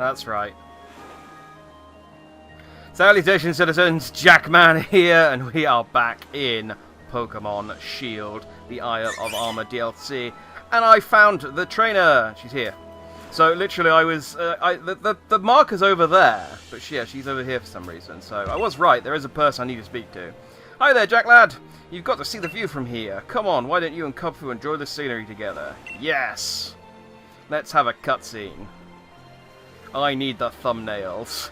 That's right. Salutations, citizens! Jackman here, and we are back in Pokemon Shield, the Isle of Armor DLC, and I found the trainer. She's here. So literally, I was the marker's over there, but she's over here for some reason. So I was right. There is a person I need to speak to. Hi there, Jack lad. You've got to see the view from here. Come on, why don't you and Kubfu enjoy the scenery together? Yes. Let's have a cutscene. I need the thumbnails.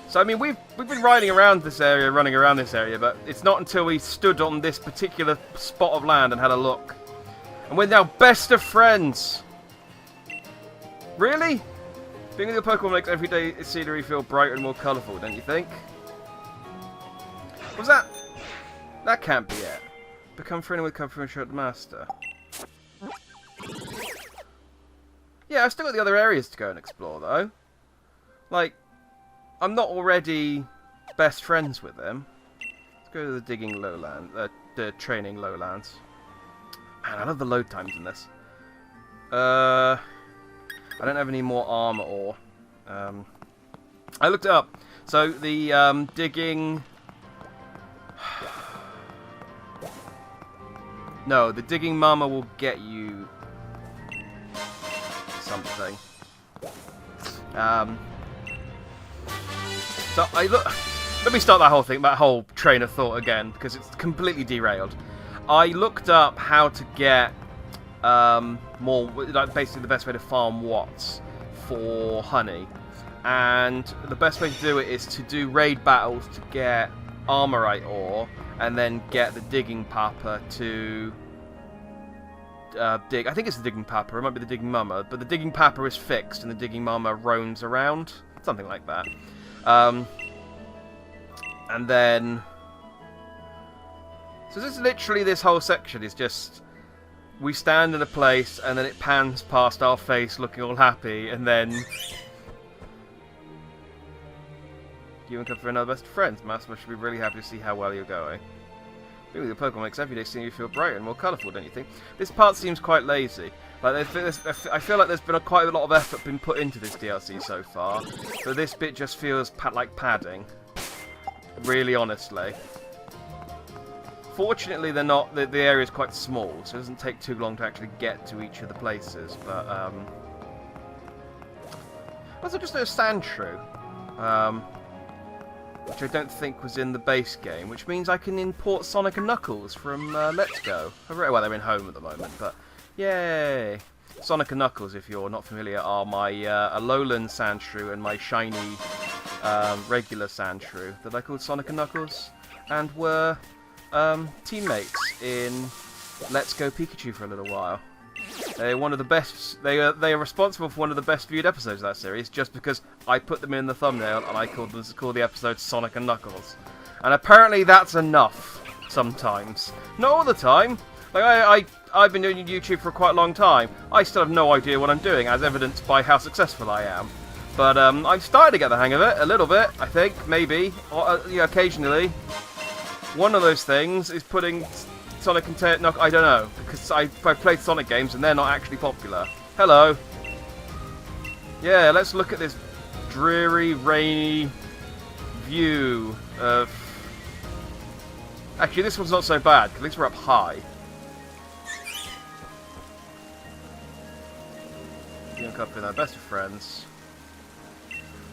So I mean, we've been riding around this area, running around this area, but it's not until we stood on this particular spot of land and had a look. And we're now best of friends! Really? Being with your Pokemon makes everyday scenery feel brighter and more colourful, don't you think? What's that? That can't be it. Become friendly with Kubfu and show the master. Yeah, I've still got the other areas to go and explore, though. Like, I'm not already best friends with him. Let's go to the digging lowland, the training lowlands. Man, I love the load times in this. I don't have any more armor ore. I looked it up. So the digging. No, the digging mama will get you something. So I look. Let me start that whole thing, that whole train of thought again, because it's completely derailed. I looked up how to get more, like basically the best way to farm watts for honey, and the best way to do it is to do raid battles to get armorite ore, and then get the digging papa to dig. I think it's the digging papa. It might be the digging mama, but the digging papa is fixed, and the digging mama roams around, something like that. And then, so this is literally, this whole section is just, we stand in a place and then it pans past our face looking all happy, and then you and Kubfu are now best friends. Master should be really happy to see how well you're going. Being with your Pokemon makes every day scenery feel brighter and more colourful, don't you think? This part seems quite lazy. Like, I feel like there's been quite a lot of effort been put into this DLC so far, but this bit just feels like padding. Really, honestly. Fortunately, they're not. The area is quite small, so it doesn't take too long to actually get to each of the places. But also just a sand shrew, which I don't think was in the base game, which means I can import Sonic and Knuckles from Let's Go. Well, they're in home at the moment, but yay! Sonic and Knuckles, if you're not familiar, are my Alolan Sandshrew and my shiny regular Sandshrew that I called Sonic and Knuckles, and were teammates in Let's Go Pikachu for a little while. They're one of the best. They are responsible for one of the best viewed episodes of that series, just because I put them in the thumbnail and I called the episode Sonic and Knuckles. And apparently that's enough. Sometimes, not all the time. Like I've been doing YouTube for quite a long time. I still have no idea what I'm doing, as evidenced by how successful I am. But I've started to get the hang of it a little bit. I think maybe, or, occasionally. One of those things is putting Sonic and Knuckles. I don't know, because I've played Sonic games and they're not actually popular. Hello. Yeah, let's look at this dreary, rainy view of. Actually, this one's not so bad. At least we're up high. You and Kubfu are best of friends.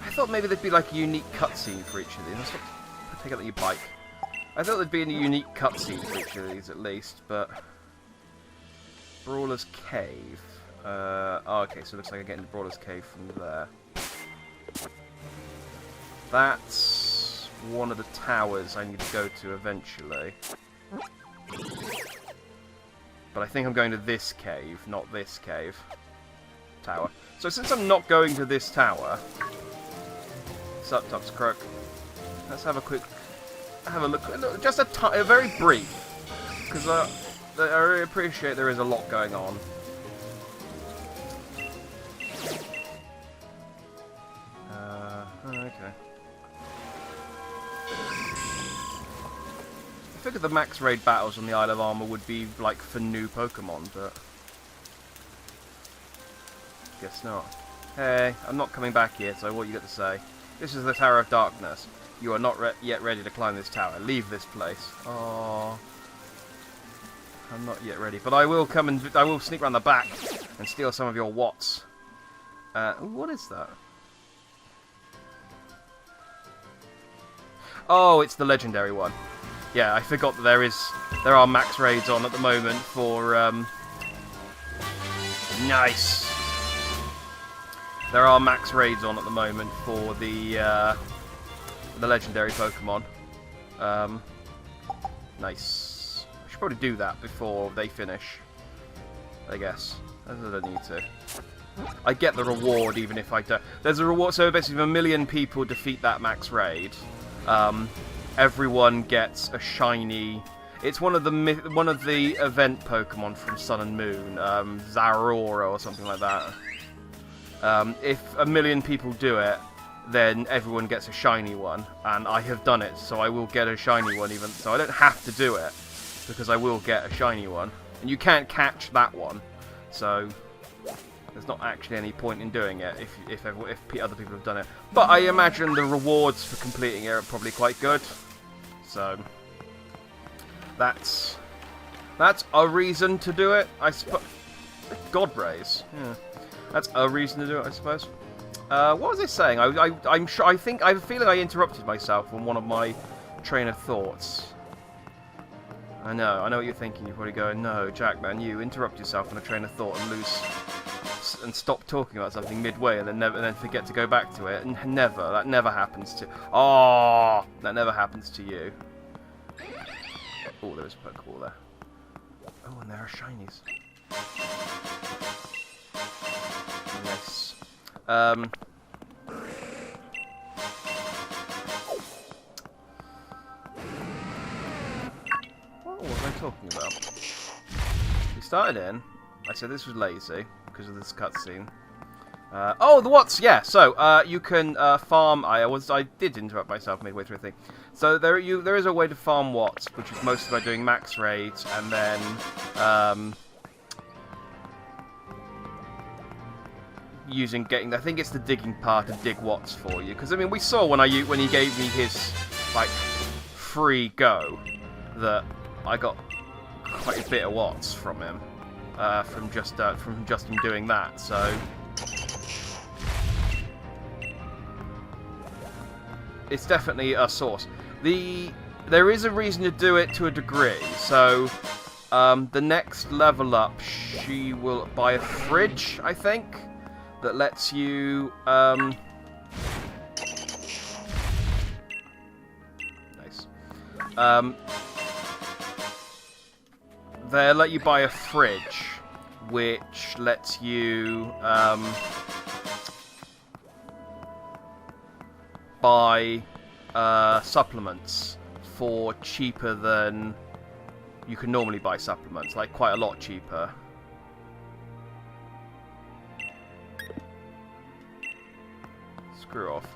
I thought maybe there'd be like a unique cutscene for each of these. Let's take out your bike. I thought there'd be a unique cutscene for each of these at least, but Brawler's Cave. Oh, okay, so it looks like I get into Brawler's Cave from there. That's one of the towers I need to go to eventually. But I think I'm going to this cave, not this cave. Tower. So since I'm not going to this tower, sup, Tux Crook, let's have a look, just a very brief, because I really appreciate there is a lot going on. Okay. I figured the max raid battles on the Isle of Armor would be like for new Pokemon, but Guess not. Hey, I'm not coming back here, so what you got to say? This is the Tower of Darkness. You are not yet ready to climb this tower. Leave this place. Oh, I'm not yet ready, but I will come and I will sneak around the back and steal some of your watts. What is that? Oh, it's the legendary one. Yeah, I forgot that there are max raids on at the moment for nice. There are max raids on at the moment for the legendary Pokemon. Nice. I should probably do that before they finish. I guess. I don't need to. I get the reward even if I don't. There's a reward. So basically, if 1 million people defeat that max raid, everyone gets a shiny. It's one of the event Pokemon from Sun and Moon, Zarora or something like that. If 1 million people do it, then everyone gets a shiny one, and I have done it, so I will get a shiny one even. So I don't have to do it because I will get a shiny one, and you can't catch that one, so there's not actually any point in doing it if other people have done it. But I imagine the rewards for completing it are probably quite good, so that's a reason to do it, I suppose. God rays, yeah. That's a reason to do it, I suppose. What was I saying? I'm sure. I think I have a feeling I interrupted myself on one of my train of thoughts. I know what you're thinking. You're probably going, "No, Jack, man, you interrupt yourself on a train of thought and stop talking about something midway, and then forget to go back to it." And that never happens to. Oh, that never happens to you. Oh, there is a Pokeball there. Oh, and there are shinies. Nice. What was I talking about? We started in. I said this was lazy because of this cutscene. Oh, the watts. Yeah. So you can farm. I did interrupt myself midway through a thing. So there is a way to farm watts, which is mostly by doing max raids and then I think it's the digging part to dig watts for you, because I mean we saw when he gave me his like free go that I got quite a bit of watts from him from just him doing that. So it's definitely a source. There is a reason to do it to a degree. So the next level up, she will buy a fridge, I think, that lets you nice. They let you buy a fridge, which lets you buy supplements for cheaper than you can normally buy supplements, like quite a lot cheaper. Screw off.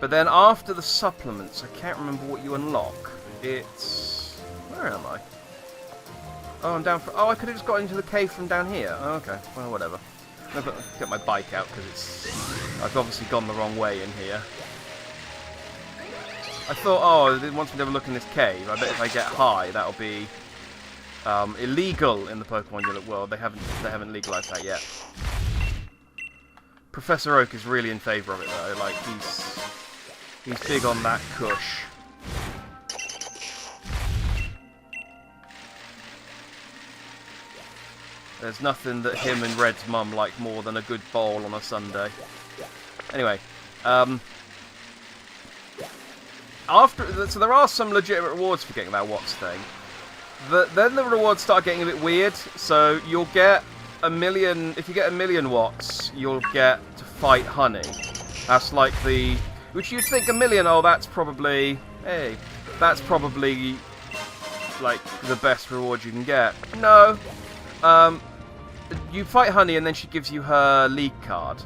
But then after the supplements, I can't remember what you unlock. It's... Where am I? Oh, I'm down for... Oh, I could have just got into the cave from down here. Oh, okay. Well, whatever. I'm going to get my bike out because it's... I've obviously gone the wrong way in here. I thought, oh, it wants me to have a look in this cave. I bet if I get high, that'll be illegal in the Pokemon world. They haven't legalized that yet. Professor Oak is really in favour of it though. Like he's big on that kush. There's nothing that him and Red's mum like more than a good bowl on a Sunday. Anyway, so there are some legitimate rewards for getting that Watts thing. Then the rewards start getting a bit weird. So you'll get 1 million. If you get 1 million Watts, you'll get to fight Honey. That's like the... Which you'd think 1 million, oh, that's probably... Hey, that's probably like the best reward you can get. No. You fight Honey and then she gives you her league card.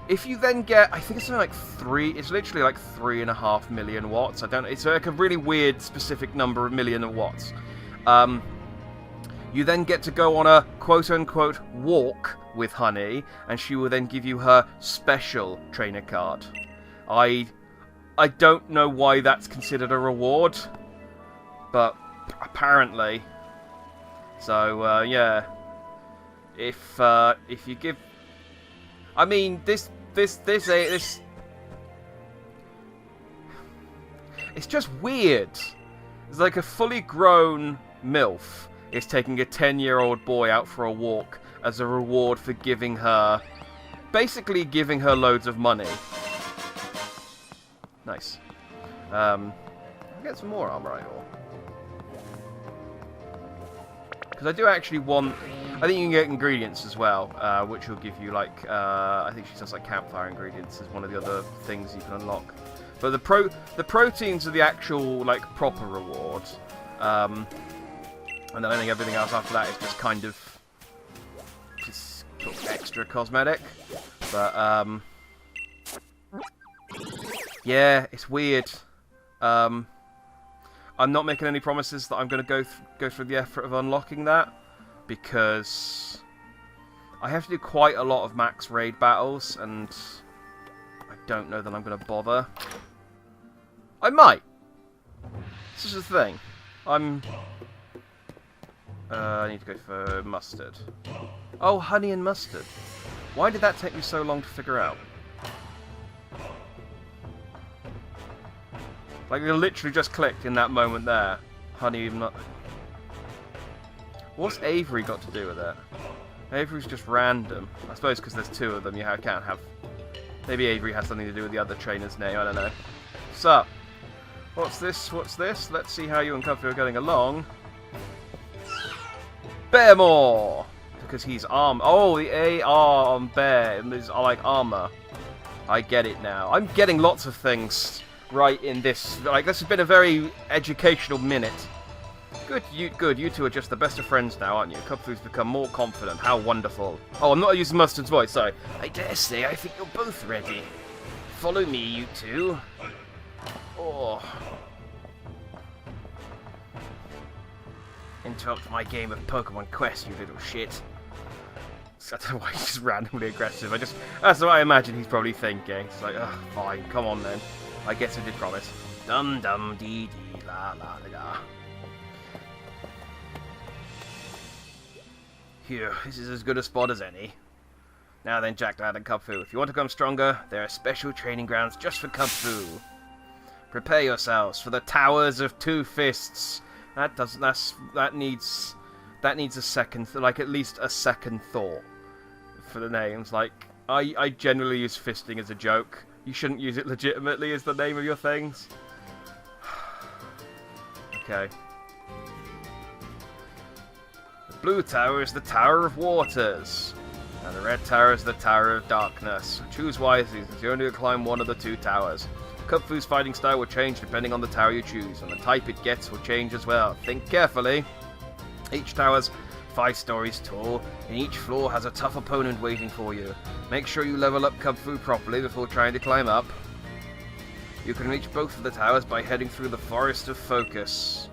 If you then get, I think it's something like 3, it's literally like 3.5 million Watts. I don't know, it's like a really weird specific number of million of Watts. You then get to go on a quote-unquote walk with Honey, and she will then give you her special trainer card. I don't know why that's considered a reward, but apparently. So yeah, if you give, I mean this, it's just weird. It's like a fully grown MILF is taking a 10-year-old boy out for a walk as a reward for giving her, basically giving her loads of money. Nice. I'll get some more armor ore. Because I do actually want, I think you can get ingredients as well, which will give you like, I think she says like campfire ingredients is one of the other things you can unlock. But the proteins are the actual like proper reward. And then I think everything else after that is just kind of just sort of extra cosmetic. But yeah, it's weird. I'm not making any promises that I'm going to go through the effort of unlocking that, because I have to do quite a lot of max raid battles, and I don't know that I'm going to bother. I might. This is the thing. I need to go for mustard. Oh, honey and mustard. Why did that take me so long to figure out? Like, it literally just clicked in that moment there. Honey and mustard. What's Avery got to do with it? Avery's just random. I suppose because there's two of them, you can't have... Maybe Avery has something to do with the other trainer's name, I don't know. So, what's this? What's this? Let's see how you and Comfy are getting along. Bearmore! Because he's arm. Oh, the AR on Bear is like armor. I get it now. I'm getting lots of things right in this. Like, this has been a very educational minute. Good. You two are just the best of friends now, aren't you? Cupfood's become more confident. How wonderful. Oh, I'm not using Mustard's voice, sorry. I dare say I think you're both ready. Follow me, you two. Oh. Interrupt my game of Pokemon Quest, you little shit. I don't know why he's just randomly aggressive. That's what I imagine he's probably thinking. It's like, ugh, fine, come on then. I guess I did promise. Dum dum dee dee la la la. Here, this is as good a spot as any. Now then, Jack, Lad, and Cubfu, if you want to become stronger, there are special training grounds just for Cubfu. Prepare yourselves for the Towers of Two Fists. That needs a second, like at least a second thought for the names. Like, I generally use fisting as a joke. You shouldn't use it legitimately as the name of your things. Okay. The blue tower is the Tower of Waters, and the red tower is the Tower of Darkness. Choose wisely, since you only will climb one of the two towers. Cubfu's fighting style will change depending on the tower you choose, and the type it gets will change as well. Think carefully. Each tower's 5 stories tall, and each floor has a tough opponent waiting for you. Make sure you level up Cubfu properly before trying to climb up. You can reach both of the towers by heading through the Forest of Focus.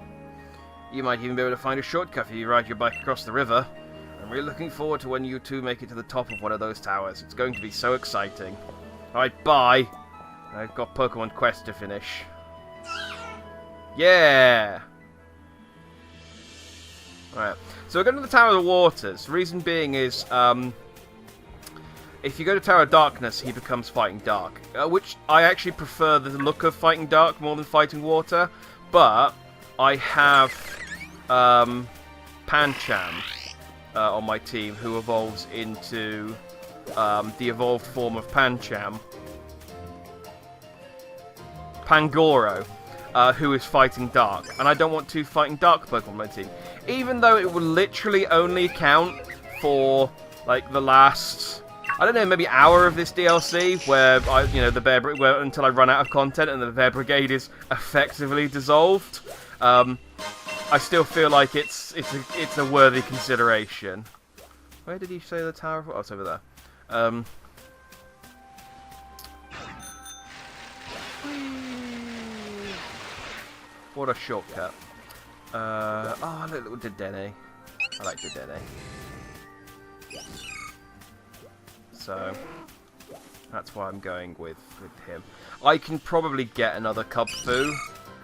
You might even be able to find a shortcut if you ride your bike across the river. I'm really looking forward to when you two make it to the top of one of those towers. It's going to be so exciting. Alright, bye! I've got Pokemon Quest to finish. Yeah! Alright, so we're going to the Tower of the Waters. Reason being is, if you go to Tower of Darkness, he becomes Fighting Dark. Which, I actually prefer the look of Fighting Dark more than Fighting Water. But, I have, Pancham on my team, who evolves into, the evolved form of Pancham. Pangoro, who is Fighting Dark, and I don't want 2 Fighting Dark Pokemon on my team. Even though it will literally only count for, like, the last, I don't know, maybe hour of this DLC, where, the Bear Brigade, until I run out of content and the Bear Brigade is effectively dissolved, I still feel like it's a worthy consideration. Where did he say the Tower of... Oh, it's over there. What a shortcut. Oh, look, little Dedenne. I like Dedenne. So that's why I'm going with him. I can probably get another Cub-Fu.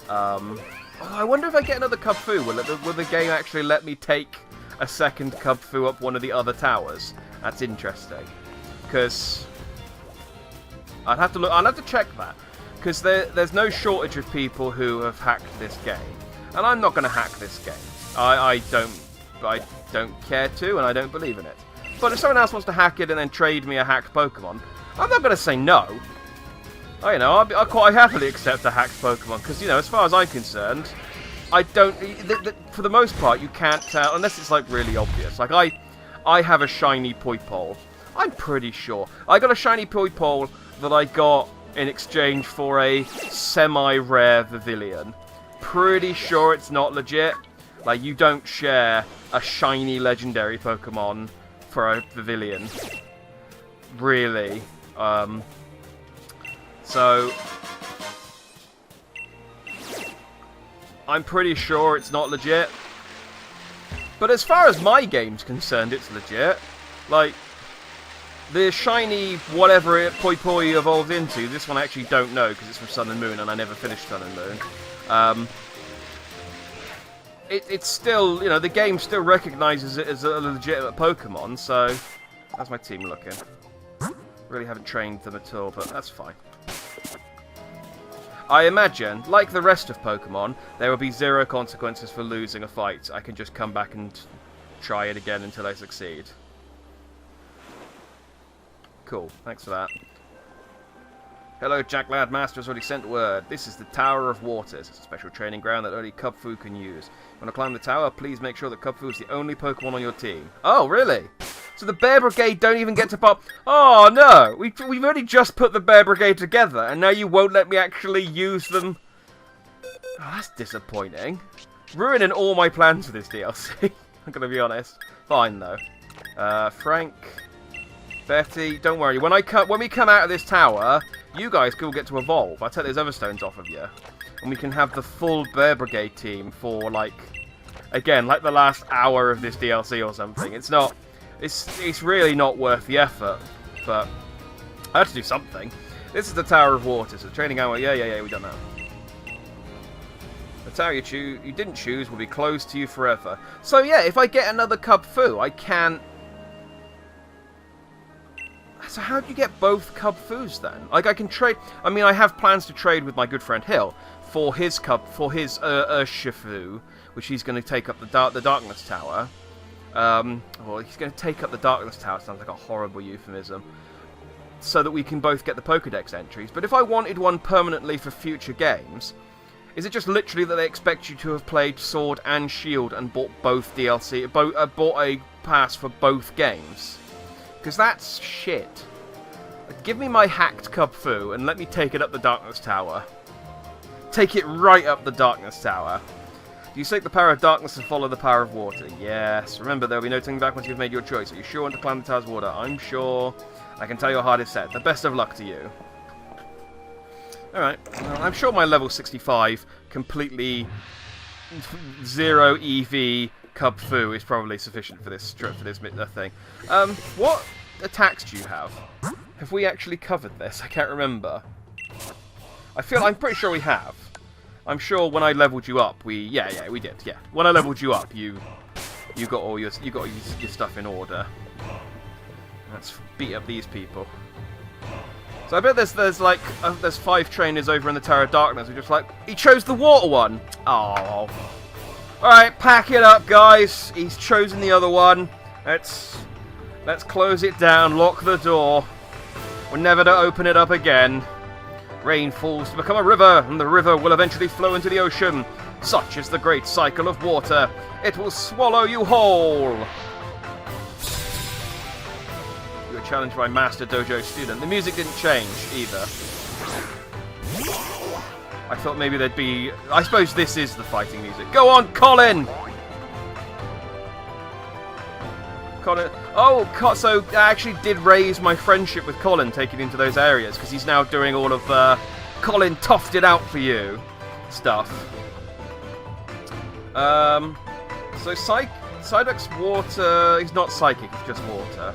I wonder if I get another Cub-Fu, will the game actually let me take a second Cub-Fu up one of the other towers? That's interesting. Because I'd have to look. I'll have to check that. Because there's no shortage of people who have hacked this game, and I'm not going to hack this game. I don't care to, and I don't believe in it. But if someone else wants to hack it and then trade me a hacked Pokemon, I'm not going to say no. I'll quite happily accept a hacked Pokemon, because, as far as I'm concerned, I don't... for the most part, you can't tell, unless it's, like, really obvious. Like, I have a shiny Poipole. I'm pretty sure. I got a shiny Poipole that I got in exchange for a semi-rare Vivillon. Pretty sure it's not legit. Like, you don't share a shiny legendary Pokemon for a Vivillon. Really. So I'm pretty sure it's not legit. But as far as my game's concerned, it's legit. Like, the shiny whatever Poipoi evolved into, this one I actually don't know because it's from Sun and Moon and I never finished Sun and Moon. It's still, the game still recognises it as a legitimate Pokemon, so how's my team looking? Really haven't trained them at all, but that's fine. I imagine, like the rest of Pokemon, there will be zero consequences for losing a fight. I can just come back and try it again until I succeed. Cool, thanks for that. Hello, Jack Lad. Master has already sent word. This is the Tower of Waters. It's a special training ground that only Cub-Fu can use. Want to climb the tower? Please make sure that Cub-Fu is the only Pokemon on your team. Oh, really? So the Bear Brigade don't even get to pop... Oh, no! We've only just put the Bear Brigade together, and now you won't let me actually use them. Oh, that's disappointing. Ruining all my plans for this DLC. I'm going to be honest. Fine, though. Frank... Betty, don't worry. When we come out of this tower, you guys will get to evolve. I'll take those other stones off of you. And we can have the full Bear Brigade team for, like... Again, like the last hour of this DLC or something. It's not... It's really not worth the effort, but I had to do something. This is the Tower of Waters. The training hour. Yeah, we've done that. The tower you didn't choose will be closed to you forever. So yeah, if I get another Cub-Fu, I can. So how do you get both Cub-Fus then? Like I can trade. I mean, I have plans to trade with my good friend Hill for his Urshifu, which he's going to take up the Darkness Tower. Well, he's going to take up the Darkness Tower, sounds like a horrible euphemism, so that we can both get the Pokédex entries. But if I wanted one permanently for future games, is it just literally that they expect you to have played Sword and Shield and bought both DLC, bought a pass for both games? Because that's shit. Give me my hacked Cub-Fu and let me take it up the Darkness Tower. Take it right up the Darkness Tower. Do you seek the power of darkness and follow the power of water? Yes. Remember, there will be no turning back once you've made your choice. Are you sure you want to climb the tower's water? I'm sure. I can tell your heart is set. The best of luck to you. Alright. Well, I'm sure my level 65, completely zero EV Cub-Fu is probably sufficient for this thing. What attacks do you have? Have we actually covered this? I can't remember. I'm pretty sure we have. I'm sure when I leveled you up, we did. Yeah, when I leveled you up, you got all your stuff in order. Let's beat up these people. So I bet there's 5 trainers over in the Tower of Darkness who just like he chose the water one. Oh, all right, pack it up, guys. He's chosen the other one. Let's close it down, lock the door. We're never to open it up again. Rain falls to become a river, and the river will eventually flow into the ocean. Such is the great cycle of water. It will swallow you whole. You were challenged by Master Dojo student. The music didn't change either. I thought maybe there'd be... I suppose this is the fighting music. Go on, Colin! Colin. Oh, so I actually did raise my friendship with Colin, taking into those areas, because he's now doing all of Colin toughed it out for you stuff. So Psyduck's water... He's not psychic, it's just water.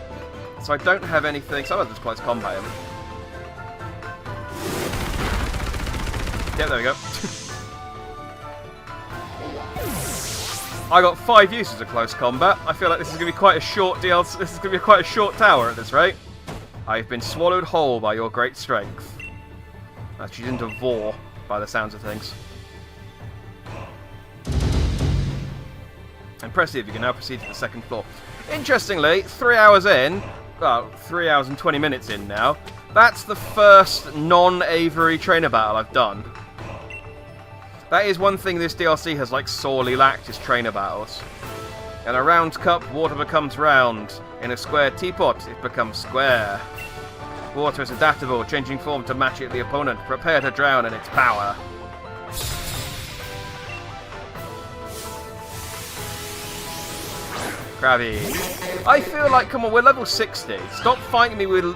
So I don't have anything... So I'll just close combat him. Yep, there we go. I got 5 uses of close combat. I feel like this is going to be quite a short DLC. This is going to be quite a short tower at this rate. I've been swallowed whole by your great strength. She's into vor, by the sounds of things. Impressive, you can now proceed to the second floor. Interestingly, 3 hours in, well, 3 hours and 20 minutes in now, that's the first non-Avery trainer battle I've done. That is one thing this DLC has like sorely lacked, is trainer battles. In a round cup, water becomes round. In a square teapot, it becomes square. Water is adaptable, changing form to match it the opponent. Prepare to drown in its power. Krabby. I feel like, come on, we're level 60. Stop fighting me with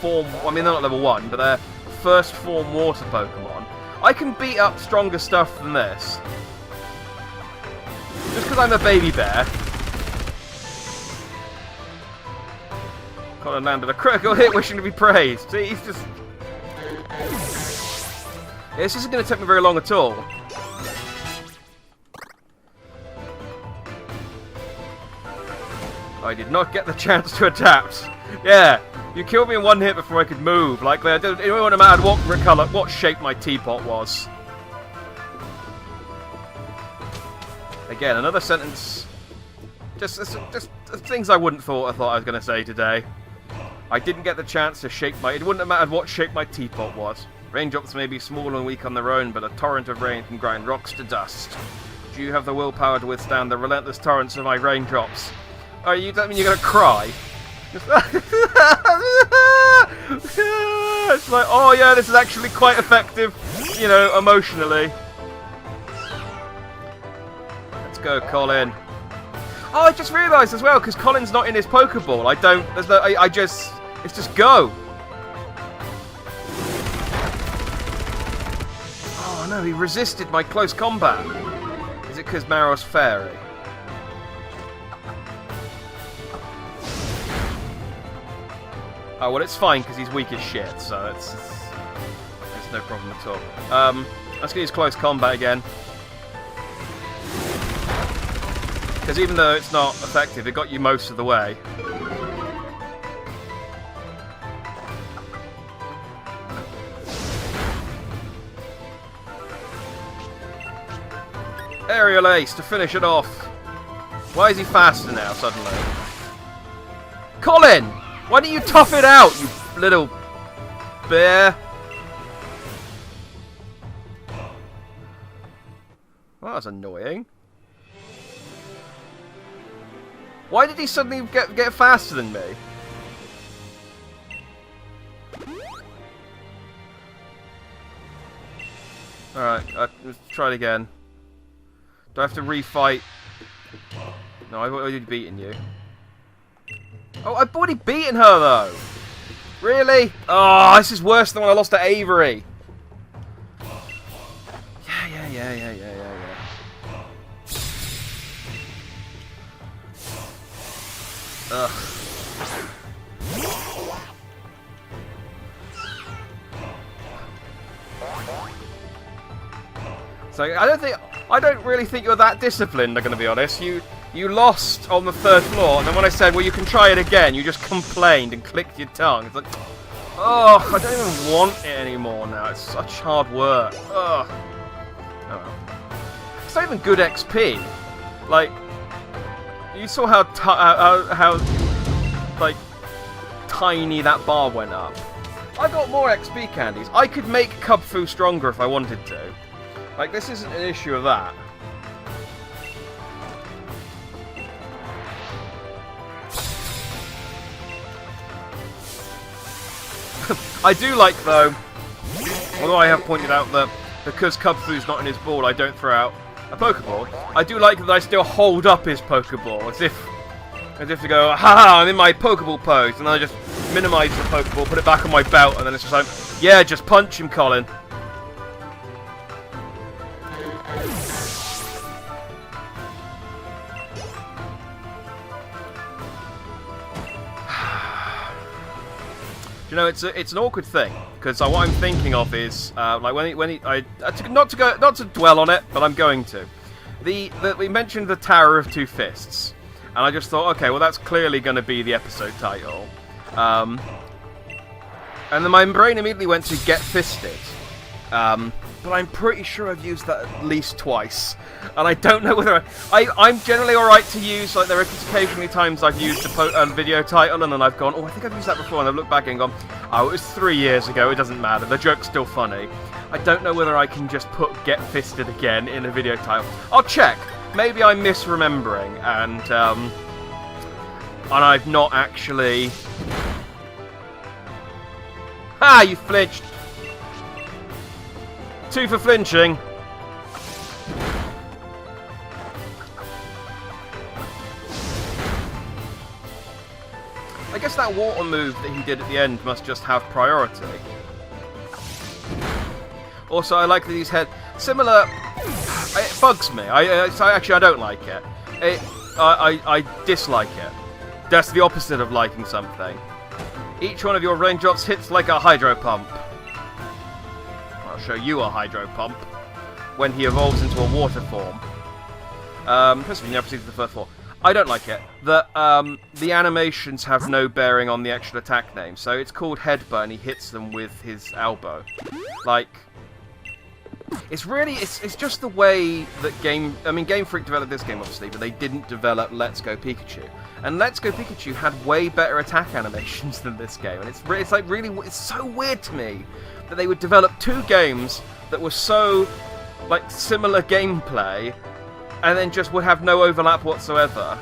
form... I mean, they're not level 1, but they're first form water Pokemon. I can beat up stronger stuff than this. Just because I'm a baby bear. Colin landed a critical hit wishing to be praised. See, he's just... Yeah, this isn't going to take me very long at all. I did not get the chance to adapt. Yeah, you killed me in one hit before I could move. Like, it wouldn't matter what shape my teapot was. Again, another sentence. Just things I wouldn't thought I was going to say today. I didn't get the chance to shape my... It wouldn't have mattered what shape my teapot was. Raindrops may be small and weak on their own, but a torrent of rain can grind rocks to dust. Do you have the willpower to withstand the relentless torrents of my raindrops? Oh, you don't mean you're going to cry? It's like, oh yeah, this is actually quite effective, you know, emotionally. Let's go, Colin. Oh, I just realised as well, because Colin's not in his Pokeball. It's just go. Oh no, he resisted my close combat. Is it because Maro's fairy? Oh, well, it's fine, because he's weak as shit, so it's no problem at all. Let's get his close combat again. Because even though it's not effective, it got you most of the way. Aerial Ace to finish it off. Why is he faster now, suddenly? Colin! Why don't you tough it out, you little bear? Well, that's annoying. Why did he suddenly get faster than me? Alright, let's try it again. Do I have to refight? No, I've already beaten you. Oh, I've already beaten her, though! Really? Oh, this is worse than when I lost to Avery. Yeah. Ugh. So I don't really think you're that disciplined, I'm gonna be honest. You lost on the 3rd floor, and then when I said, well, you can try it again, you just complained and clicked your tongue. It's like, oh, I don't even want it anymore now. It's such hard work. Ugh. Oh well. It's not even good XP. Like, you saw how like tiny that bar went up. I got more XP candies. I could make Cubfu stronger if I wanted to. Like, this isn't an issue of that. I do like, though, although I have pointed out that because Cubfu's not in his ball, I don't throw out a Pokeball. I do like that I still hold up his Pokeball, as if to go, haha, I'm in my Pokeball pose, and then I just minimise the Pokeball, put it back on my belt, and then it's just like, yeah, just punch him, Colin. You know, it's an awkward thing because what I'm thinking of is like not to dwell on it, but I'm going to. We mentioned the Tower of Two Fists, and I just thought, okay, well that's clearly going to be the episode title, and then my brain immediately went to Get Fisted. But I'm pretty sure I've used that at least twice, and I don't know whether I'm generally alright to use, like there are occasionally times I've used a video title and then I've gone, oh I think I've used that before, and I've looked back and gone, oh it was 3 years ago, it doesn't matter, the joke's still funny. I don't know whether I can just put Get Fisted again in a video title. I'll check, maybe I'm misremembering, and I've not actually... Ah, you flinched! 2 for flinching. I guess that water move that he did at the end must just have priority. Also, I like that he's had similar... It bugs me. Actually, I don't like it. I dislike it. That's the opposite of liking something. Each one of your raindrops hits like a hydro pump. I'll show you a hydro pump when he evolves into a water form. First of all, you never see the first floor. I don't like it. The animations have no bearing on the actual attack name. So it's called Headbutt and he hits them with his elbow. Like, it's just the way that Game Freak developed this game obviously, but they didn't develop Let's Go Pikachu. And Let's Go Pikachu had way better attack animations than this game, and it's so weird to me that they would develop 2 games that were so like similar gameplay, and then just would have no overlap whatsoever.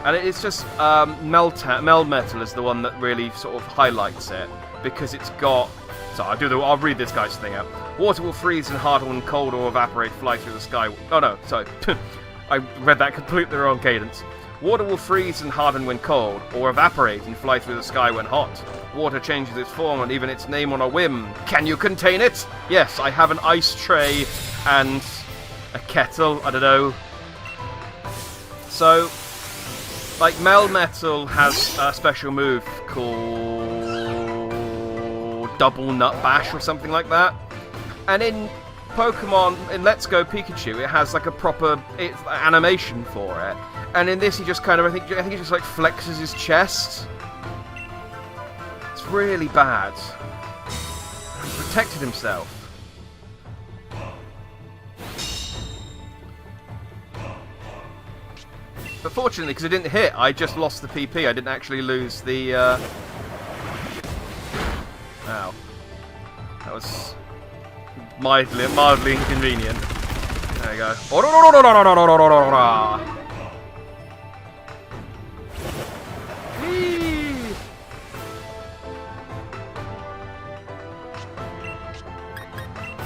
And it's just Melmetal is the one that really sort of highlights it because it's got. So I'll read this guy's thing out. Water will freeze and harden when cold or evaporate, fly through the sky. Oh no, sorry. I read that completely wrong cadence. Water will freeze and harden when cold, or evaporate and fly through the sky when hot. Water changes its form and even its name on a whim. Can you contain it? Yes, I have an ice tray and a kettle, I don't know. So, like, Melmetal has a special move called Double Nut Bash or something like that. And in Let's Go Pikachu, it has like a proper animation for it. And in this, he just kind of, I think he just like flexes his chest. It's really bad. He protected himself. But fortunately, because it didn't hit, I just lost the PP. I didn't actually lose the... Ow. That was mildly inconvenient. There you go.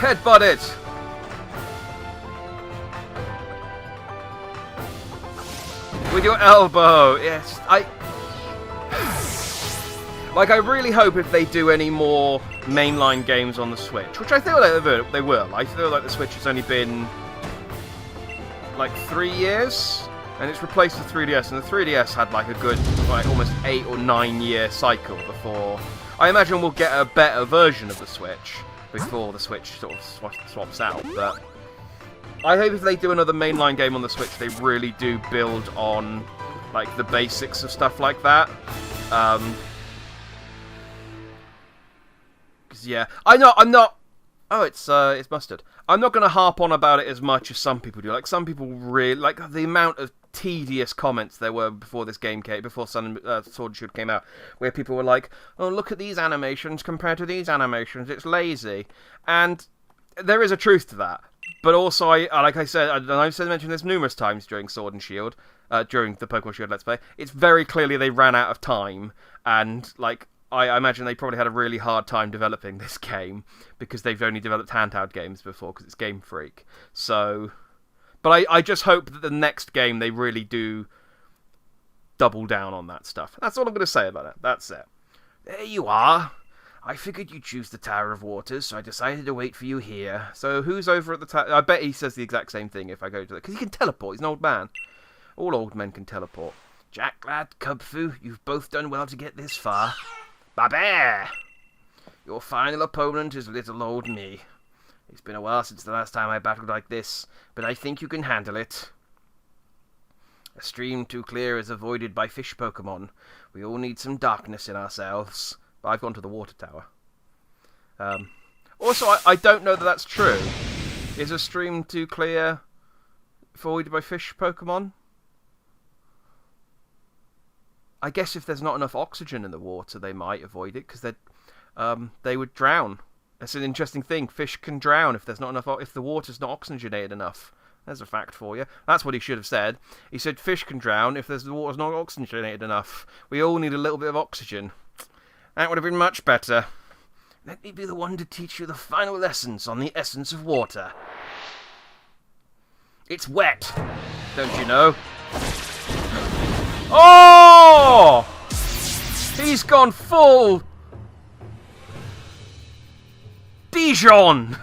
Headbutt it! With your elbow! Yes, I really hope if they do any more mainline games on the Switch, which I feel like they will. I feel like the Switch has only been like 3 years, and it's replaced the 3DS, and the 3DS had like a good, like almost 8 or 9 year cycle before. I imagine we'll get a better version of the Switch before the Switch sort of swaps out, but I hope if they do another mainline game on the Switch, they really do build on like the basics of stuff like that. Yeah, I'm not. Oh, it's mustard. I'm not going to harp on about it as much as some people do. Like some people really like the amount of tedious comments there were before this game came, before Sword and Shield came out, where people were like, "Oh, look at these animations compared to these animations. It's lazy," and there is a truth to that. But also, like I said, and I've mentioned this numerous times during Sword and Shield, during the Pokemon Shield Let's Play. It's very clearly they ran out of time, and like. I imagine they probably had a really hard time developing this game because they've only developed handheld games before because it's Game Freak. So, but I just hope that the next game they really do double down on that stuff. That's all I'm going to say about it. That's it. There you are. I figured you'd choose the Tower of Waters, so I decided to wait for you here. So who's over at the tower? I bet he says the exact same thing if I go to it. Because he can teleport. He's an old man. All old men can teleport. Jack, lad, Cubfu, you've both done well to get this far. Babear! Your final opponent is little old me. It's been a while since the last time I battled like this, but I think you can handle it. A stream too clear is avoided by fish Pokemon. We all need some darkness in ourselves. But I've gone to the water tower. Also, I don't know that that's true. Is a stream too clear avoided by fish Pokemon? I guess if there's not enough oxygen in the water, they might avoid it, because they would drown. That's an interesting thing. Fish can drown if there's not enough. If the water's not oxygenated enough. There's a fact for you. That's what he should have said. He said fish can drown if the water's not oxygenated enough. We all need a little bit of oxygen. That would have been much better. Let me be the one to teach you the final lessons on the essence of water. It's wet, don't you know? Oh! He's gone full Dijon!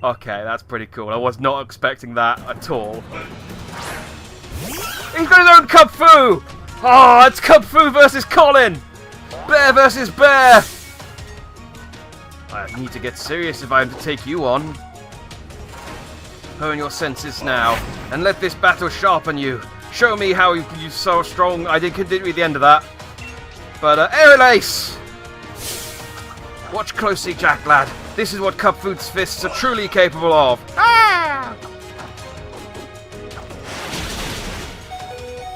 Okay, that's pretty cool. I was not expecting that at all. He's got his own Kung Fu! Oh, it's Kung Fu versus Colin! Bear versus bear! I need to get serious if I am to take you on. Hone your senses now, and let this battle sharpen you. Show me how you're so strong. I didn't read the end of that. But, Aerial Ace! Watch closely, Jack lad. This is what Kung Fu's fists are truly capable of. Ah!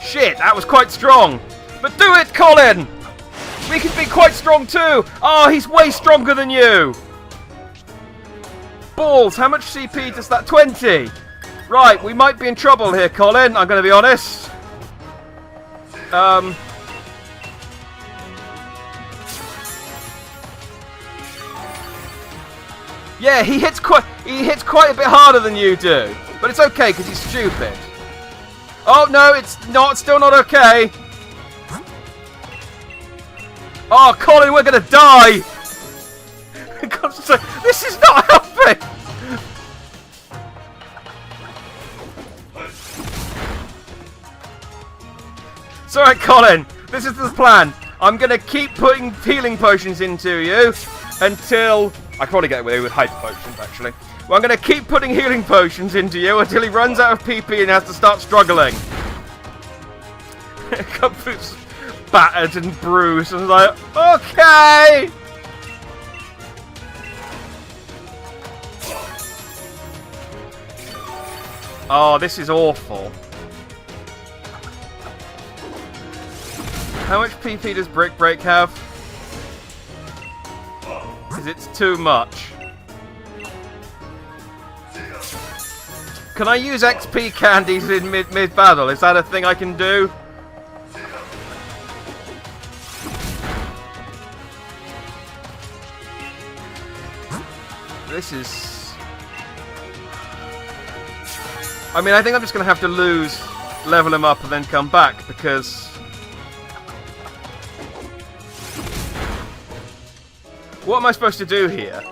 Shit, that was quite strong. But do it, Colin! We can be quite strong too! Oh, he's way stronger than you! Balls, how much CP does that? 20! Right, we might be in trouble here, Colin, I'm going to be honest. Yeah, he hits quite a bit harder than you do. But it's okay, because he's stupid. Oh, no, it's still not okay. Oh, Colin, we're going to die. This is not helping. It's alright, Colin. This is the plan. I'm going to keep putting healing potions into you until... I could probably get away with hyper potions, actually. Well, I'm going to keep putting healing potions into you until he runs out of PP and has to start struggling. Kung Fu's battered and bruised, and like, okay! Oh, this is awful. How much PP does Brick Break have? Because it's too much. Can I use XP candies in mid-battle? Is that a thing I can do? This is... I mean, I think I'm just going to have to lose, level him up, and then come back, because... What am I supposed to do here?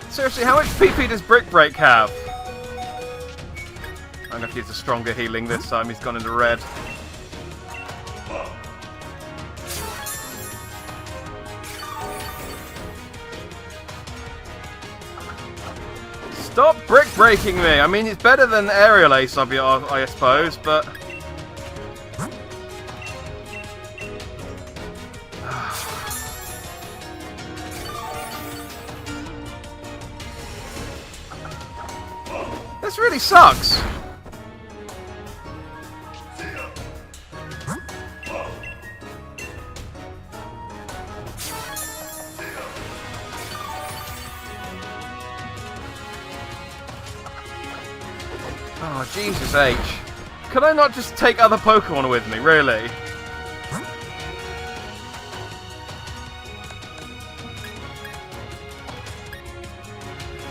Seriously, how much PP does Brick Break have? I'm going to use a stronger healing this time. He's gone into red. Stop brick breaking me! I mean, it's better than Aerial Ace, I suppose, but... This really sucks! Oh, Jesus H. Could I not just take other Pokemon with me, really?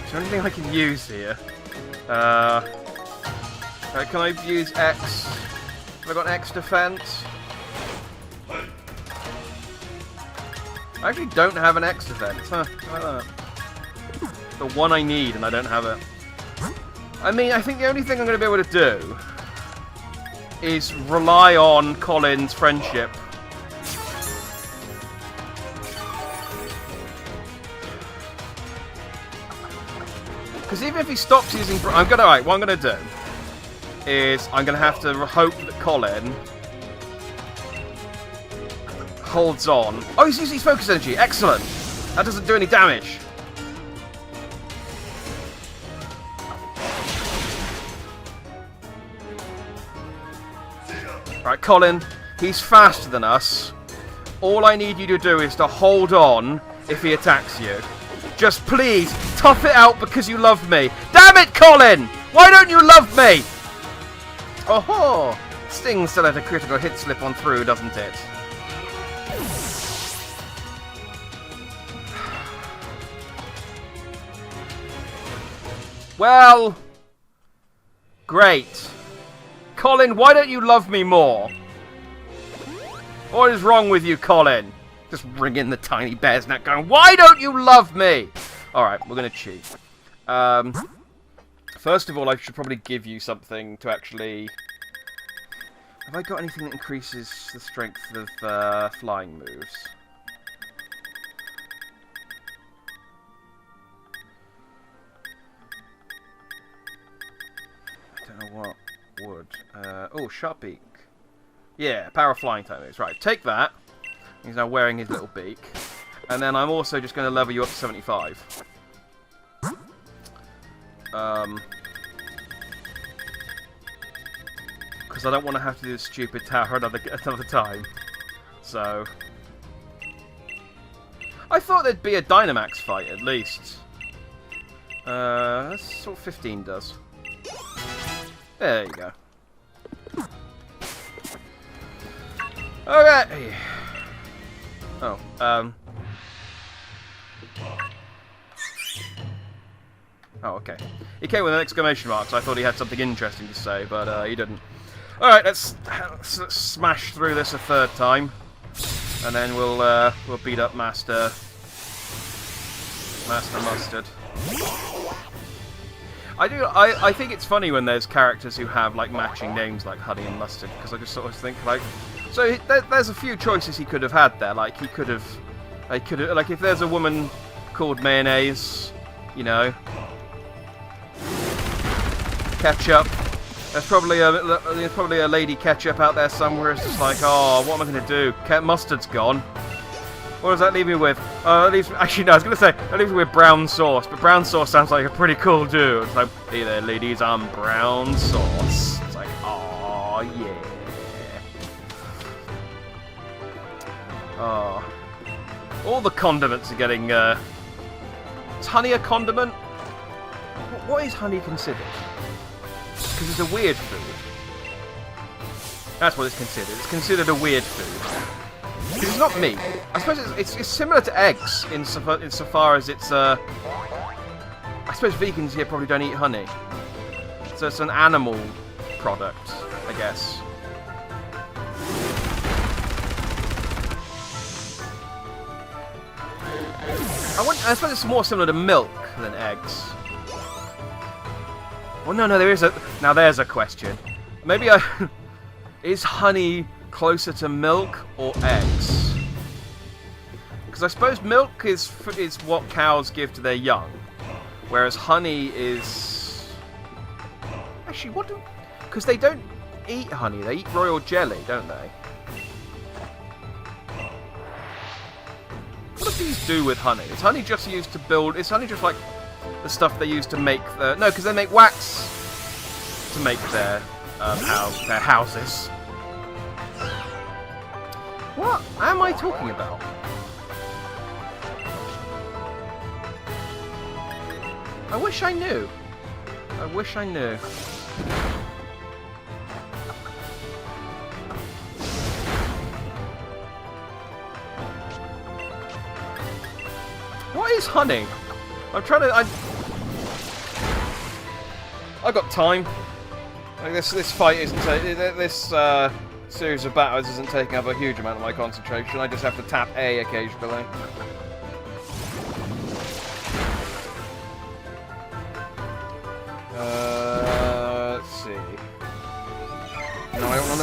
Is there anything I can use here? Can I use X? Have I got X defense? I actually don't have an X defense, huh? I like that. The one I need, and I don't have it. I mean, I think the only thing I'm going to be able to do is rely on Colin's friendship. Because even if he stops using... Alright, what I'm going to do is I'm going to have to hope that Colin holds on. Oh, he's using his focus energy. Excellent. That doesn't do any damage. Right, Colin, he's faster than us. All I need you to do is to hold on if he attacks you. Just please, tough it out because you love me. Damn it, Colin! Why don't you love me? Oh-ho! Sting still had a critical hit slip on through, doesn't it? Well... great. Colin, why don't you love me more? What is wrong with you, Colin? Just wringing the tiny bear's neck going, why don't you love me? Alright, we're going to cheat. First of all, I should probably give you something to actually... Have I got anything that increases the strength of flying moves? I don't know what would. Oh, sharp beak. Yeah, power of flying type moves. Right, take that. He's now wearing his little beak. And then I'm also just going to level you up to 75. Because I don't want to have to do this stupid tower another time. So... I thought there'd be a Dynamax fight, at least. That's what 15 does. There you go. Okay. Oh, oh, okay. He came with an exclamation mark, so I thought he had something interesting to say, but he didn't. Alright, let's smash through this a third time. And then we'll beat up Master Mustard. I think it's funny when there's characters who have like matching names like Honey and Mustard, because I just sort of think like, so there's a few choices he could have had there. Like he could have, like if there's a woman called Mayonnaise, you know, Ketchup. There's probably a lady Ketchup out there somewhere. It's just like, oh, what am I going to do? Mustard's gone. What does that leave me with? Actually, no, I was going to say, that leaves me with brown sauce. But brown sauce sounds like a pretty cool dude. It's like, hey there, ladies, I'm brown sauce. It's like, oh yeah. Oh. All the condiments are getting, Is honey a condiment? What is honey considered? Because it's a weird food. That's what it's considered. It's considered a weird food. It's not meat. I suppose it's similar to eggs insofar as it's I suppose vegans here probably don't eat honey, so it's an animal product, I guess. I suppose it's more similar to milk than eggs. Well, no, there's a question. Maybe is honey closer to milk or eggs? Because I suppose milk is what cows give to their young, whereas honey is... Actually, what do... Because they don't eat honey, they eat royal jelly, don't they? What do these do with honey? Is honey just used to build... Is honey just like the stuff they use to make the... No, because they make wax to make their houses. What am I talking about? I wish I knew. I wish I knew. What is honey? I'm trying to... I got time. Like this fight isn't... This series of battles isn't taking up a huge amount of my concentration. I just have to tap A occasionally.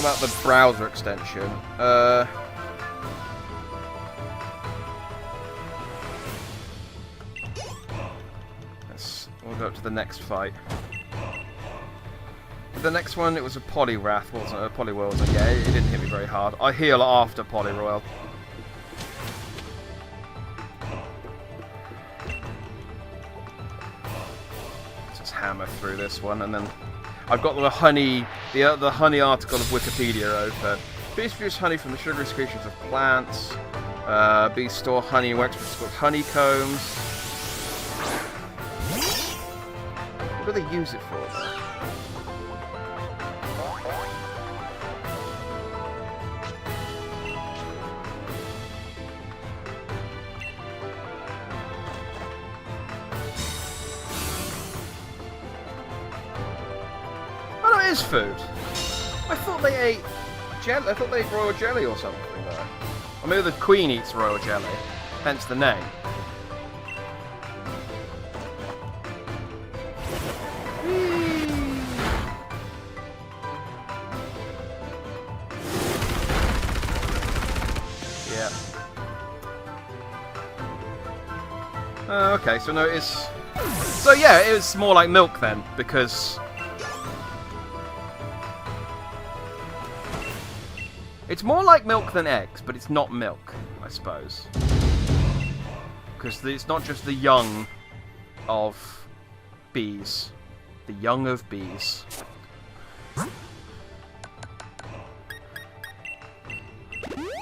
about the browser extension. We'll go up to the next fight. But the next one, it was a Poliwrath, wasn't it? A Poliwhirl, wasn't it? Yeah, it didn't hit me very hard. I heal after Poliwhirl. Just hammer through this one, and then I've got the honey article of Wikipedia open. Bees produce honey from the sugary secretions of plants. Bees store honey in wax called honeycombs. What do they use it for, though? Oh, no, it is food. I thought they ate jelly. I thought they ate royal jelly or something, though. Or maybe the queen eats royal jelly, hence the name. Okay, so no, it's... So yeah, it was more like milk then, because... It's more like milk than eggs, but it's not milk, I suppose. Because it's not just the young of bees. The young of bees.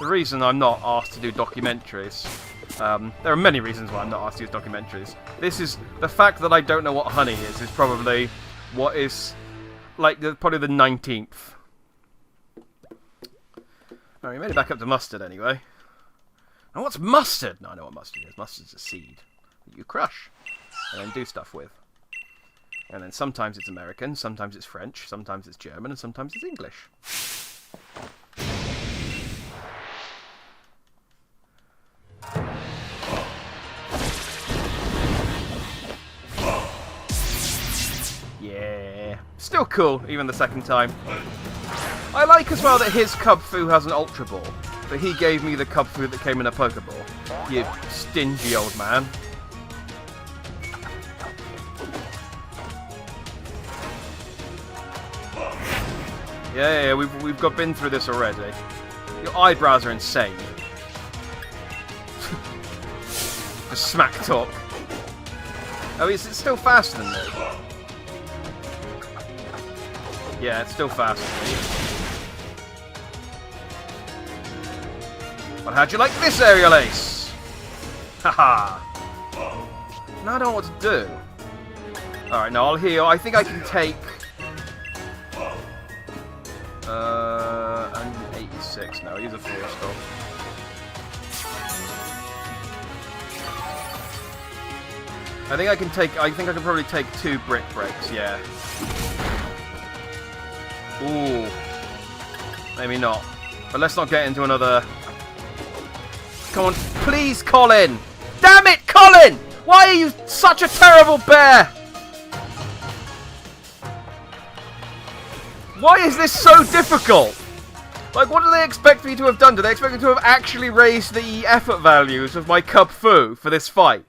The reason I'm not asked to do documentaries... there are many reasons why I'm not asked to use documentaries. This is... The fact that I don't know what honey is probably what is... Like, probably the 19th. Oh, we made it back up to mustard anyway. And what's mustard? No, I know what mustard is. Mustard's a seed that you crush and then do stuff with. And then sometimes it's American, sometimes it's French, sometimes it's German, and sometimes it's English. Yeah. Still cool, even the second time. I like as well that his Cub Fu has an Ultra Ball, but he gave me the Cub Fu that came in a Pokeball. You stingy old man. Yeah, we've been through this already. Your eyebrows are insane. Just smack talk. Oh, is it still faster than me? Yeah, it's still faster than me. Well, how'd you like this, Aerial Ace? Haha. Now I don't know what to do. Alright, no, I'll heal. I think I can take... 186 now. Use a Force Skull. I think I can probably take 2 Brick Breaks, yeah. Ooh. Maybe not. But let's not get into another... Come on, please, Colin! Damn it, Colin! Why are you such a terrible bear? Why is this so difficult? Like, what do they expect me to have done? Do they expect me to have actually raised the effort values of my Cub Fu for this fight?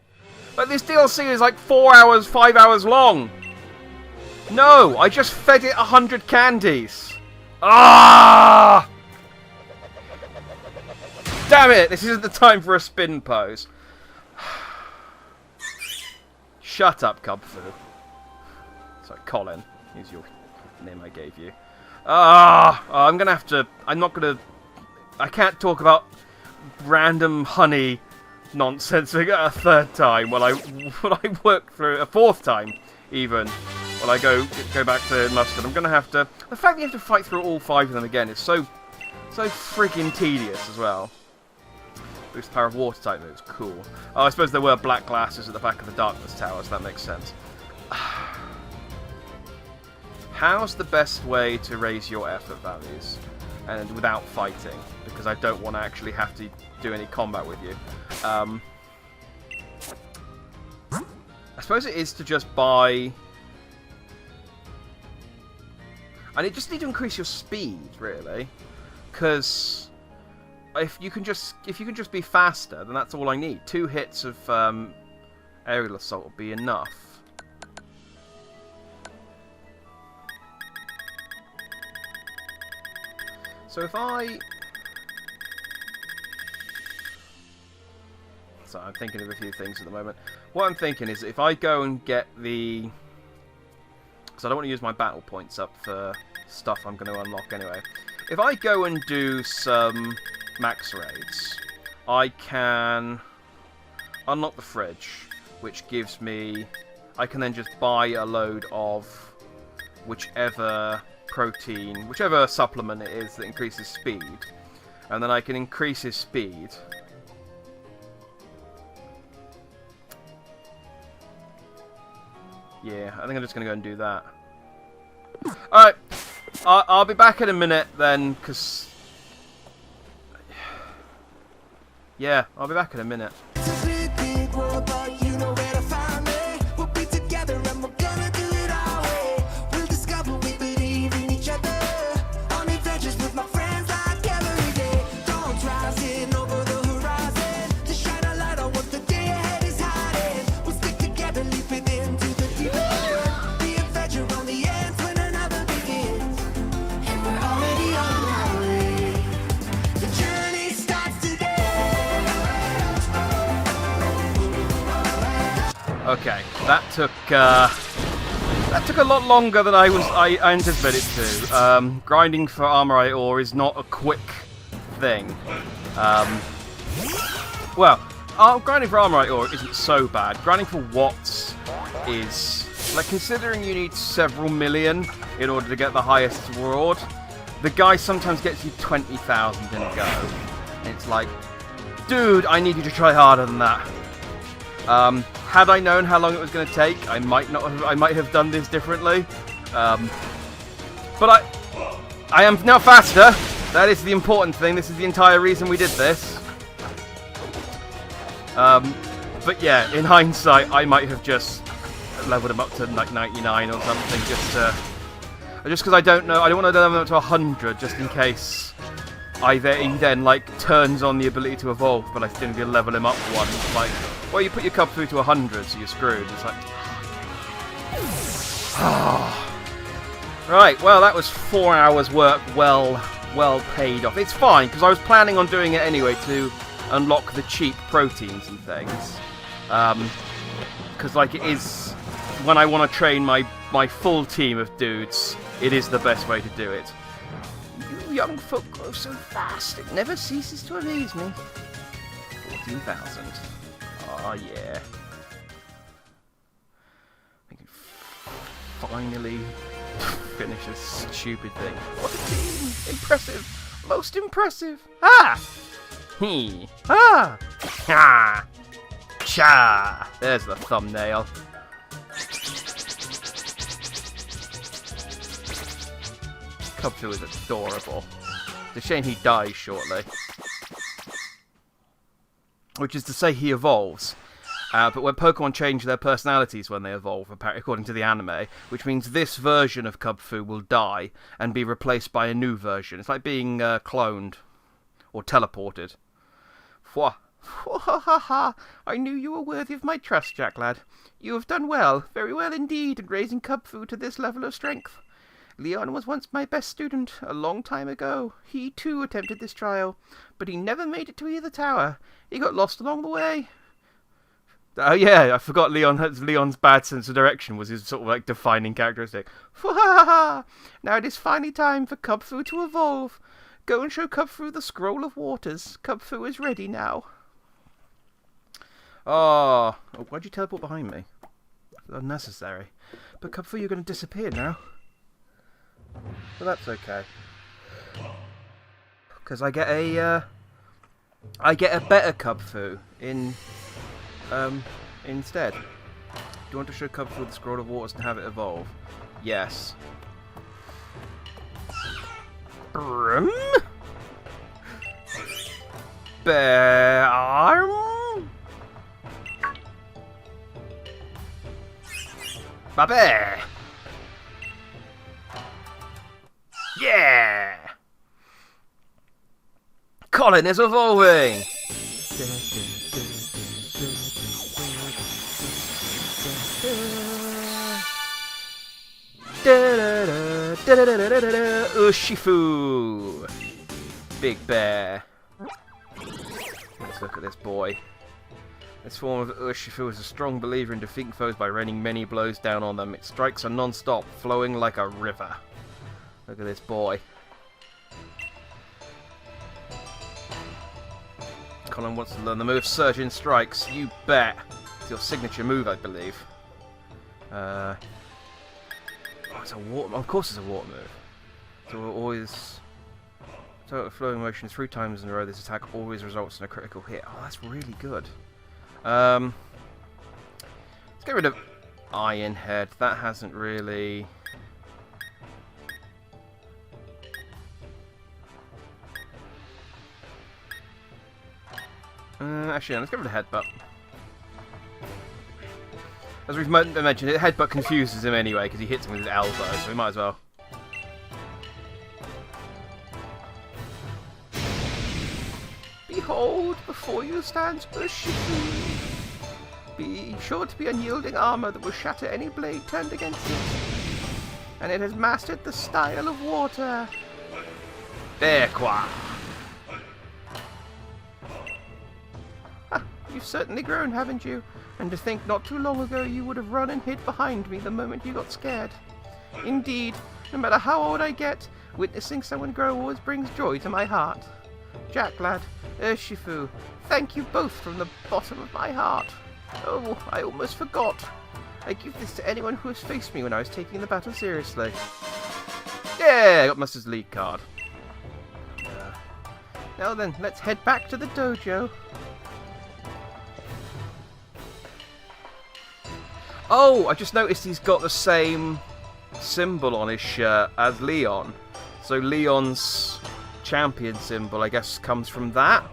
Like, this DLC is like 4 hours, 5 hours long. No, I just fed it 100 candies. Ah! Damn it, this isn't the time for a spin pose. Shut up, Cub Fu. Sorry, Colin. Here's your name I gave you. I'm gonna have to... I can't talk about random honey nonsense a third time when I work through... A fourth time, even. When I go back to Mustard. I'm gonna have to... The fact that you have to fight through all 5 of them again is so freaking tedious as well. Boost the power of water type moves. Cool. Oh, I suppose there were black glasses at the back of the Darkness Tower, so that makes sense. How's the best way to raise your effort values? And without fighting, because I don't want to actually have to do any combat with you. I suppose it is to just buy... And it just need to increase your speed, really. Because if you can just be faster, then that's all I need. 2 hits of aerial assault will be enough. So if I... So I'm thinking of a few things at the moment. What I'm thinking is if I go and get the... Because I don't want to use my battle points up for stuff I'm going to unlock anyway. If I go and do some max raids, I can unlock the fridge, which gives me... I can then just buy a load of whichever protein, whichever supplement it is that increases speed. And then I can increase his speed. Yeah, I think I'm just going to go and do that. Alright, I'll be back in a minute then, because... Yeah, I'll be back in a minute. Okay, that took a lot longer than I anticipated it to. Grinding for armorite ore is not a quick thing. Well, grinding for armorite ore isn't so bad. Grinding for watts is, like, considering you need several million in order to get the highest reward. The guy sometimes gets you 20,000 in a go. And it's like, dude, I need you to try harder than that. Had I known how long it was going to take, I might have done this differently. But I am now faster. That is the important thing. This is the entire reason we did this. But yeah, in hindsight, I might have just leveled him up to like 99 or something, just because I don't know. I don't want to level him up to 100 just in case he then like turns on the ability to evolve, but I still need to level him up one. It's like, well, you put your cub food to 100, so you're screwed. It's like, right. Well, that was 4 hours work. Well paid off. It's fine because I was planning on doing it anyway to unlock the cheap proteins and things. Because like it is, when I want to train my full team of dudes, it is the best way to do it. You young folk grow so fast, it never ceases to amaze me. 14,000. Oh yeah. I can finally finish this stupid thing. What a team! Impressive! Most impressive! Ah! He! Ah! Ha! Cha! There's the thumbnail. Cubfu is adorable. It's a shame he dies shortly. Which is to say he evolves. But when Pokemon change their personalities when they evolve, according to the anime, which means this version of Cubfu will die and be replaced by a new version. It's like being cloned or teleported. Fwah. I knew you were worthy of my trust, Jack lad. You have done well, very well indeed, in raising Cubfu to this level of strength. Leon was once my best student, a long time ago. He too attempted this trial, but he never made it to either tower. He got lost along the way. Oh yeah, I forgot Leon's bad sense of direction was his sort of like defining characteristic. Now it is finally time for Cubfu to evolve. Go and show Cubfu the Scroll of Waters. Cubfu is ready now. Oh, why'd you teleport behind me? Unnecessary. But Cubfu, you're going to disappear now. But that's okay. Because I get a better Cubfu instead. Do you want to show Cubfu the Scroll of Waters and have it evolve? Yes. Brum? Bear arm? Babe! Yeah! Colin is evolving! Urshifu! Big bear. Let's look at this boy. This form of Urshifu is a strong believer in defeating foes by raining many blows down on them. Its strikes are non-stop, flowing like a river. Look at this boy. Colin wants to learn the move Surgeon Strikes. You bet. It's your signature move, I believe. Oh, it's a water. Of course, it's a water move. So always. So flowing motion 3 times in a row. This attack always results in a critical hit. Oh, that's really good. Let's get rid of Iron Head. That hasn't really. Actually, no, let's get rid of Headbutt. As we've mentioned, Headbutt confuses him anyway because he hits him with his elbow, so we might as well. Behold, before you stands Urshifu. Be sure to be unyielding armor that will shatter any blade turned against it. And it has mastered the style of water. There, Qua. You've certainly grown, haven't you? And to think not too long ago you would have run and hid behind me the moment you got scared. Indeed, no matter how old I get, witnessing someone grow always brings joy to my heart. Jack, lad, Urshifu, thank you both from the bottom of my heart. Oh, I almost forgot. I give this to anyone who has faced me when I was taking the battle seriously. Yeah, I got Master's League card. Now then, let's head back to the dojo. Oh, I just noticed he's got the same symbol on his shirt as Leon. So Leon's champion symbol, I guess, comes from that.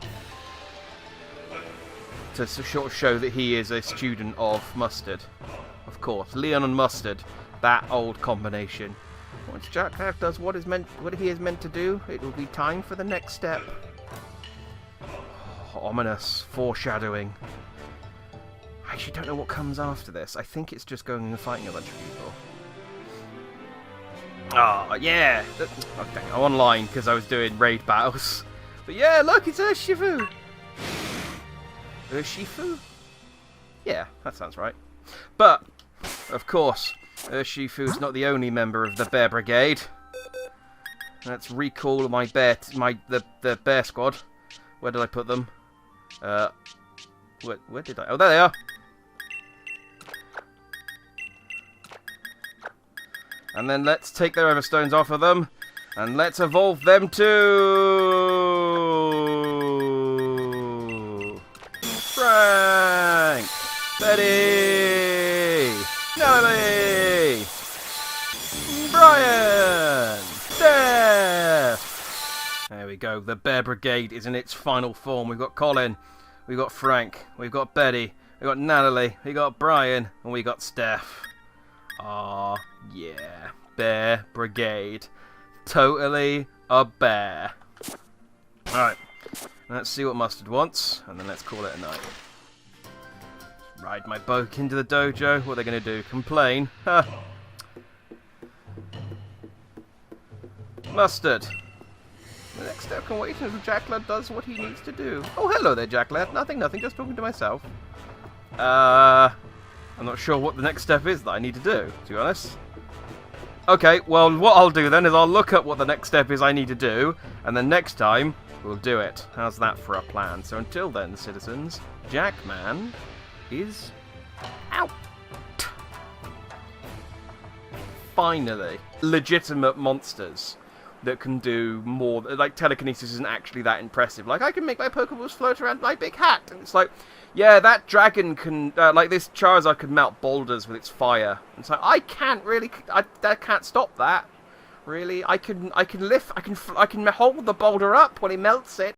To sort of show that he is a student of Mustard. Of course, Leon and Mustard, that old combination. Once Jack does what he is meant to do, it will be time for the next step. Oh, ominous foreshadowing. I actually don't know what comes after this. I think it's just going and fighting a bunch of people. Oh, yeah! Okay, I'm online because I was doing raid battles. But yeah, look, it's Urshifu! Urshifu? Yeah, that sounds right. But, of course, Urshifu's not the only member of the Bear Brigade. Let's recall my bear, the Bear Squad. Where did I put them? Where did I? Oh, there they are! And then let's take their Everstones off of them. And let's evolve them to... Frank! Betty! Nelly! Brian! Steph! There we go. The Bear Brigade is in its final form. We've got Colin. We've got Frank. We've got Betty. We've got Natalie. We've got Brian. And we got Steph. Aw, yeah. Bear Brigade. Totally a bear. Alright. Let's see what Mustard wants, and then let's call it a night. Ride my boat into the dojo. What are they going to do? Complain? Ha! Mustard. The next step can wait until Jacklad does what he needs to do. Oh, hello there, Jacklad. Nothing, just talking to myself. I'm not sure what the next step is that I need to do, to be honest. Okay, well, what I'll do then is I'll look up what the next step is I need to do, and then next time, we'll do it. How's that for a plan? So until then, citizens, Jackman is out. Finally, legitimate monsters that can do more. Like, telekinesis isn't actually that impressive. Like, I can make my Pokeballs float around my big hat, and it's like, yeah, that dragon can, like this Charizard can melt boulders with its fire. And so I can't really, I can't stop that. Really, I can hold the boulder up when he melts it.